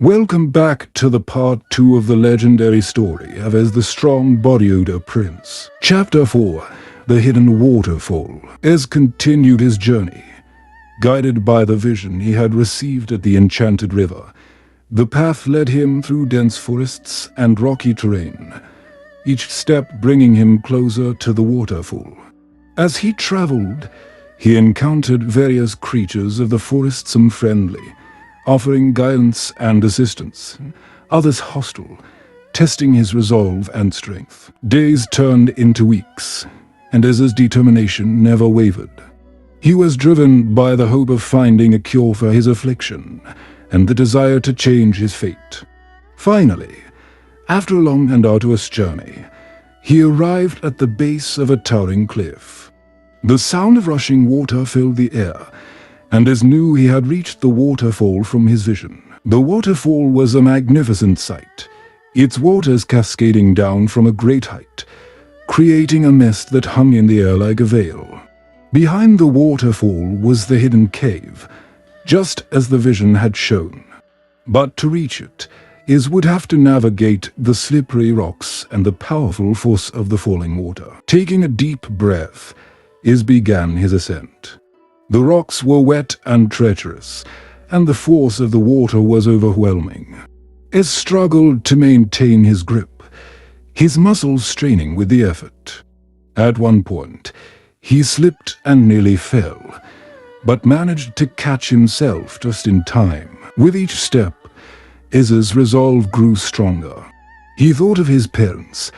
Welcome back to the part 2 of the legendary story of As the Strong-Body Odor Prince. Chapter 4, The Hidden Waterfall. Ez continued his journey, guided by the vision he had received at the Enchanted River. The path led him through dense forests and rocky terrain, each step bringing him closer to the waterfall. As he traveled, he encountered various creatures of the forest, some friendly, offering guidance and assistance, others hostile, testing his resolve and strength. Days turned into weeks, and Ez's determination never wavered. He was driven by the hope of finding a cure for his affliction, and the desire to change his fate. Finally, after a long and arduous journey, he arrived at the base of a towering cliff. The sound of rushing water filled the air, and Ez knew he had reached the waterfall from his vision. The waterfall was a magnificent sight, its waters cascading down from a great height, creating a mist that hung in the air like a veil. Behind the waterfall was the hidden cave, just as the vision had shown. But to reach it, Ez would have to navigate the slippery rocks and the powerful force of the falling water. Taking a deep breath, Ez began his ascent. The rocks were wet and treacherous, and the force of the water was overwhelming. Ez struggled to maintain his grip, his muscles straining with the effort. At one point, he slipped and nearly fell, but managed to catch himself just in time. With each step, Ez's resolve grew stronger. He thought of his parents,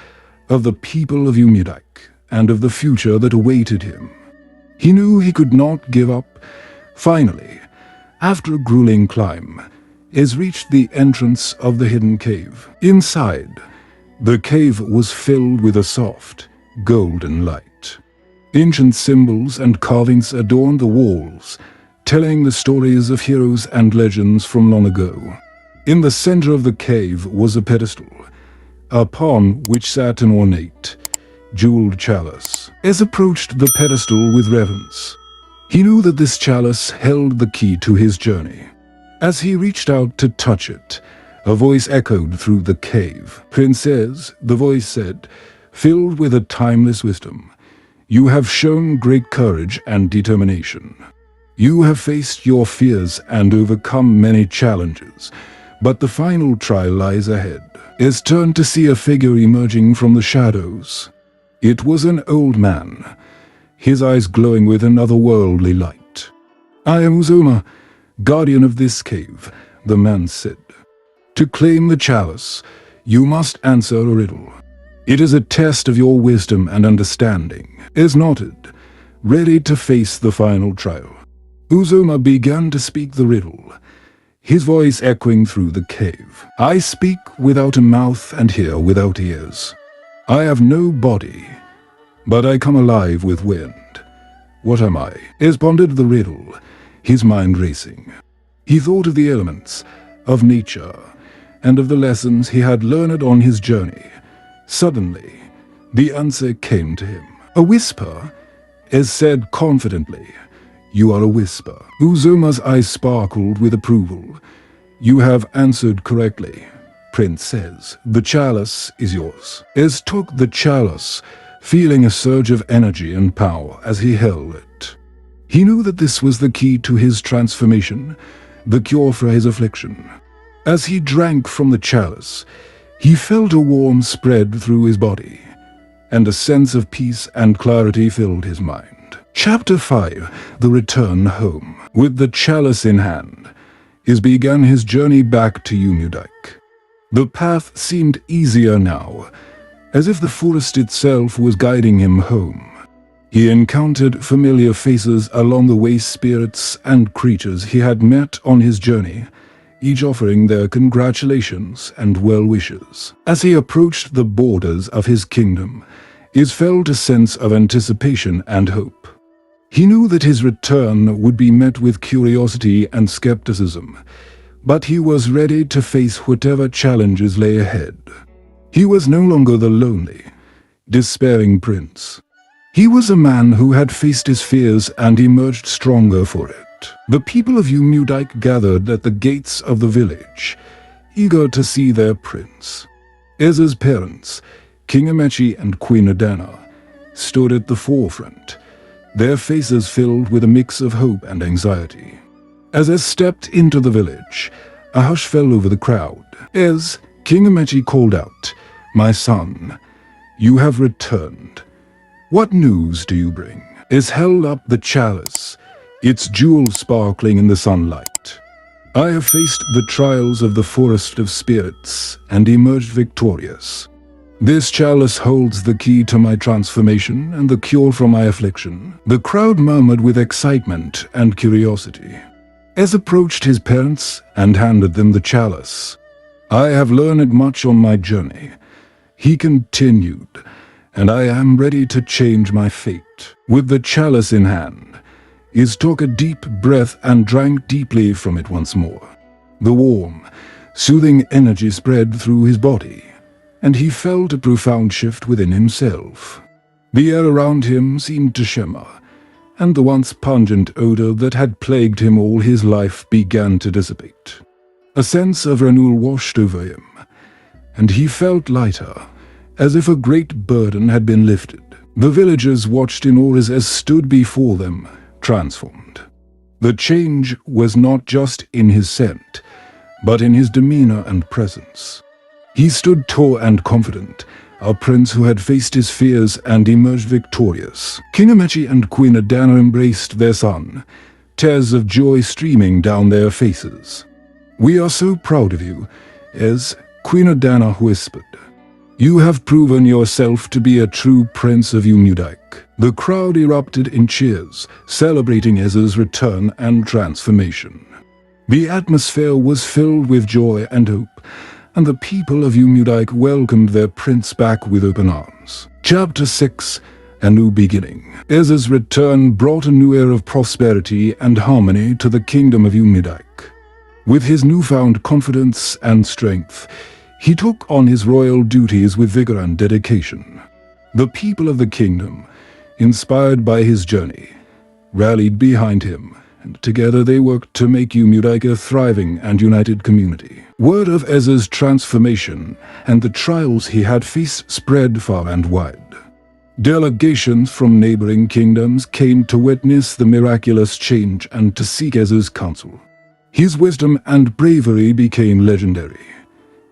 of the people of Umudak, and of the future that awaited him. He knew he could not give up. Finally, after a grueling climb, Ez reached the entrance of the hidden cave. Inside, the cave was filled with a soft, golden light. Ancient symbols and carvings adorned the walls, telling the stories of heroes and legends from long ago. In the center of the cave was a pedestal, upon which sat an ornate, jeweled chalice. Ez approached the pedestal with reverence. He knew that this chalice held the key to his journey. As he reached out to touch it, a voice echoed through the cave. "Princess," the voice said, filled with a timeless wisdom, "you have shown great courage and determination. You have faced your fears and overcome many challenges, but the final trial lies ahead." Ez turned to see a figure emerging from the shadows. It was an old man, his eyes glowing with an otherworldly light. "I am Uzoma, guardian of this cave," the man said. "To claim the chalice, you must answer a riddle. It is a test of your wisdom and understanding." Ez nodded, ready to face the final trial. Uzoma began to speak the riddle, his voice echoing through the cave. "I speak without a mouth and hear without ears. I have no body, but I come alive with wind. What am I?" Ez pondered the riddle, his mind racing. He thought of the elements, of nature, and of the lessons he had learned on his journey. Suddenly, the answer came to him. "A whisper," Ez said confidently. "You are a whisper." Uzoma's eyes sparkled with approval. "You have answered correctly, Princess. The chalice is yours." Ez took the chalice, feeling a surge of energy and power as he held it. He knew that this was the key to his transformation, the cure for his affliction. As he drank from the chalice, he felt a warmth spread through his body, and a sense of peace and clarity filled his mind. Chapter 5, The Return Home. With the chalice in hand, Ez began his journey back to Umudak. The path seemed easier now, as if the forest itself was guiding him home. He encountered familiar faces along the way, spirits and creatures he had met on his journey, each offering their congratulations and well wishes. As he approached the borders of his kingdom, Ez felt a sense of anticipation and hope. He knew that his return would be met with curiosity and skepticism, but he was ready to face whatever challenges lay ahead. He was no longer the lonely, despairing prince. He was a man who had faced his fears and emerged stronger for it. The people of Umudak gathered at the gates of the village, eager to see their prince. Ezra's parents, King Amechi and Queen Adana, stood at the forefront, their faces filled with a mix of hope and anxiety. As Ez stepped into the village, a hush fell over the crowd. As King Amechi called out, "My son, you have returned. What news do you bring?" Ez held up the chalice, its jewels sparkling in the sunlight. "I have faced the trials of the forest of spirits and emerged victorious. This chalice holds the key to my transformation and the cure for my affliction." The crowd murmured with excitement and curiosity. Ez approached his parents and handed them the chalice. "I have learned much on my journey," he continued, "and I am ready to change my fate." With the chalice in hand, Ez took a deep breath and drank deeply from it once more. The warm, soothing energy spread through his body, and he felt a profound shift within himself. The air around him seemed to shimmer, and the once pungent odor that had plagued him all his life began to dissipate. A sense of renewal washed over him, and he felt lighter, as if a great burden had been lifted. The villagers watched in awe as Ez stood before them, transformed. The change was not just in his scent, but in his demeanor and presence. He stood tall and confident, a prince who had faced his fears and emerged victorious. King Amechi and Queen Adana embraced their son, tears of joy streaming down their faces. "We are so proud of you," as Queen Adana whispered. "You have proven yourself to be a true prince of Umudik." The crowd erupted in cheers, celebrating Ezra's return and transformation. The atmosphere was filled with joy and hope, and the people of Umudik welcomed their prince back with open arms. Chapter 6: A New Beginning. Ezra's return brought a new era of prosperity and harmony to the kingdom of Umudik. With his newfound confidence and strength, he took on his royal duties with vigor and dedication. The people of the kingdom, inspired by his journey, rallied behind him, and together they worked to make Umudik a thriving and united community. Word of Ezra's transformation and the trials he had faced spread far and wide. Delegations from neighboring kingdoms came to witness the miraculous change and to seek Ezra's counsel. His wisdom and bravery became legendary,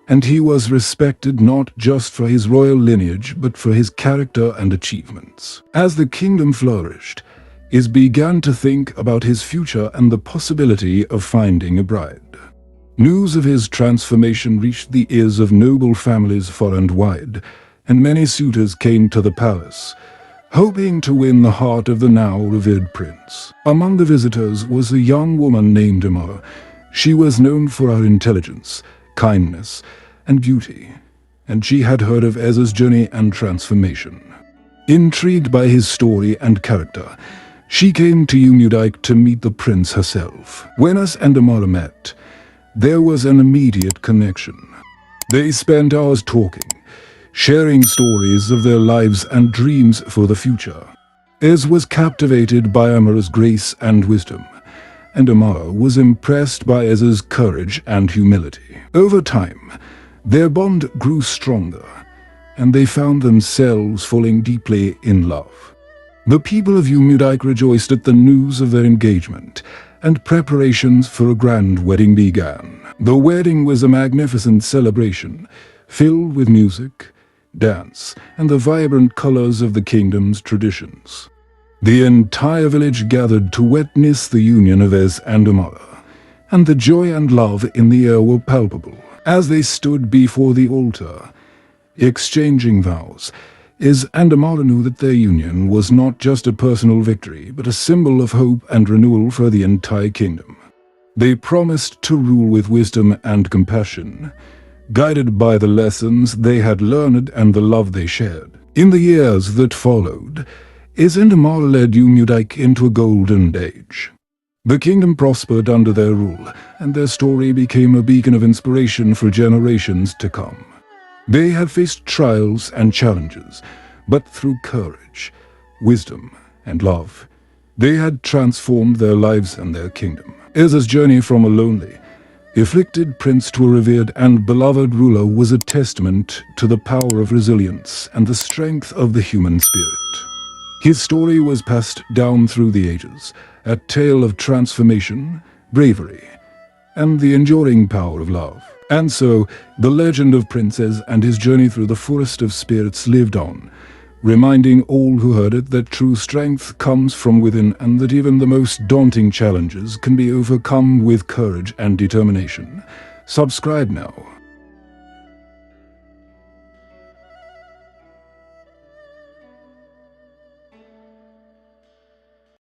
and he was respected not just for his royal lineage but for his character and achievements. As the kingdom flourished, Ez began to think about his future and the possibility of finding a bride. News of his transformation reached the ears of noble families far and wide, and many suitors came to the palace, hoping to win the heart of the now revered prince. Among the visitors was a young woman named Odor. She was known for her intelligence, kindness, and beauty, and she had heard of Ezra's journey and transformation. Intrigued by his story and character, she came to Umudik to meet the prince herself. When Ez and Odor met, there was an immediate connection. They spent hours talking, sharing stories of their lives and dreams for the future. Ez was captivated by Odor's grace and wisdom, and Odor was impressed by Ezra's courage and humility. Over time, their bond grew stronger, and they found themselves falling deeply in love. The people of Umudik rejoiced at the news of their engagement, and preparations for a grand wedding began. The wedding was a magnificent celebration, filled with music, dance, and the vibrant colors of the kingdom's traditions. The entire village gathered to witness the union of Ez and Odor, and the joy and love in the air were palpable. As they stood before the altar, exchanging vows, Ez and Odor knew that their union was not just a personal victory, but a symbol of hope and renewal for the entire kingdom. They promised to rule with wisdom and compassion, guided by the lessons they had learned and the love they shared. In the years that followed, Ez and Odor led Umudik into a golden age. The kingdom prospered under their rule, and their story became a beacon of inspiration for generations to come. They had faced trials and challenges, but through courage, wisdom, and love, they had transformed their lives and their kingdom. Ezra's journey from a lonely, afflicted prince to a revered and beloved ruler was a testament to the power of resilience and the strength of the human spirit. His story was passed down through the ages, a tale of transformation, bravery, and the enduring power of love. And so, the legend of Princes and his journey through the forest of spirits lived on, reminding all who heard it that true strength comes from within and that even the most daunting challenges can be overcome with courage and determination. Subscribe now